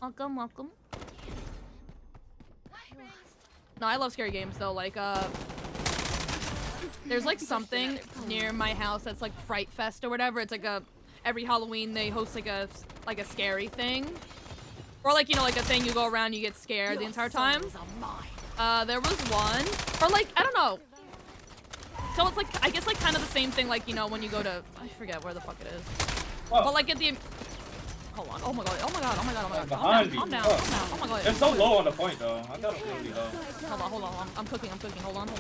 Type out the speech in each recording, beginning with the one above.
Welcome, welcome. No, I love scary games though. Like, there's like something near my house that's like Fright Fest or whatever. It's like every Halloween they host like a scary thing, or like, you know, like a thing you go around, you get scared the entire time. There was one, or like, I don't know. So it's like, I guess like kind of the same thing, like, you know, when you go to, I forget where the fuck it is. Oh. But like at the, hold on, oh my god, oh my god, oh my god, oh my god. Behind me. Calm down, calm down, oh my god. It's so low on the point though. I thought it was really low. Hold on, I'm cooking, hold on.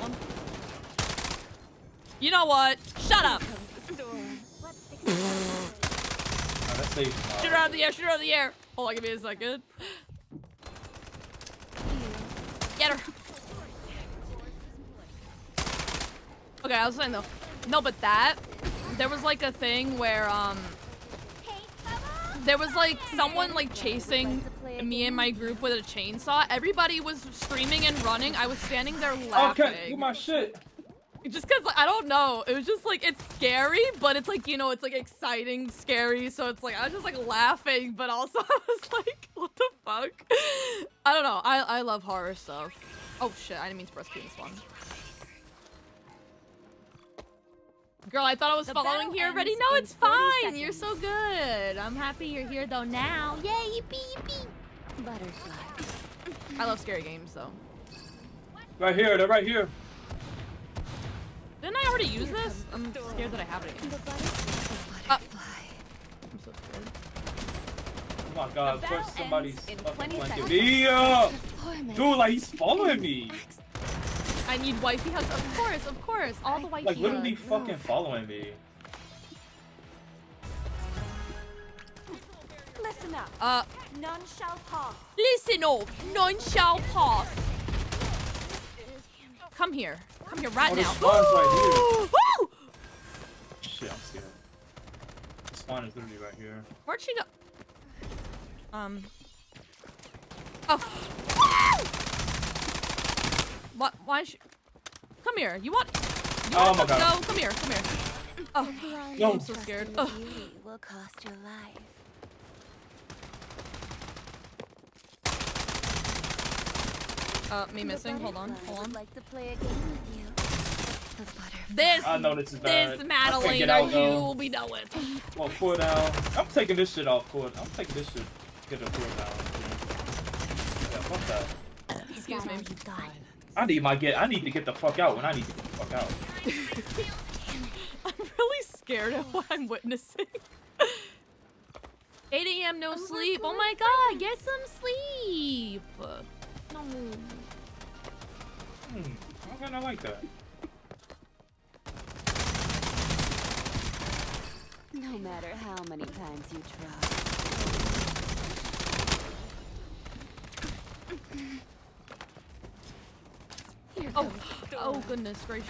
You know what? Shut up! Let's see. Shoot her out of the air, Hold on, give me a second. Get her! Okay, I was saying though, no, but there was like a thing where, there was like someone like chasing me and my group with a chainsaw. Everybody was screaming and running. I was standing there laughing. Okay, do my shit. Just cause, I don't know, it was just like, it's scary, but it's like, you know, it's like exciting, scary, so it's like, I was just like laughing, but also I was like, what the fuck? I don't know, I love horror stuff. Oh shit, I didn't mean to press Q in this one. Girl, I thought I was following here already. No, it's fine, you're so good. I'm happy you're here though now. Yay, yippee. Butterfly. I love scary games though. Right here, they're right here. Didn't I already use this? I'm scared that I have it again. I'm so scared. Oh my god, of course somebody's fucking flanking me. Dude, like he's following me. I need wifey hugs. Of course. All the wifey hugs. Like literally fucking following me. Listen up. None shall pass. Listen up. None shall pass. Come here right now. Spawn's right here. Woo! Shit, I'm scared. The spawn is literally right here. Where'd she go? Oh. What? Why is she? Come here. You want Oh my god. No, come here. Oh, no. I'm so scared. Will cost your life. Me missing. Hold on. Like to play a game with you. I know this is bad. This Madeline, or you will be done with. Well, cool down. I'm taking this shit off cool. I'm taking this shit. Get a cool down. Yeah, fuck that. Excuse me. I need to get the fuck out when I need to get the fuck out. I'm really scared of what I'm witnessing. 8 AM no sleep. Oh my god, get some sleep. No. Why can't I like that? No matter how many times you try. Oh goodness gracious.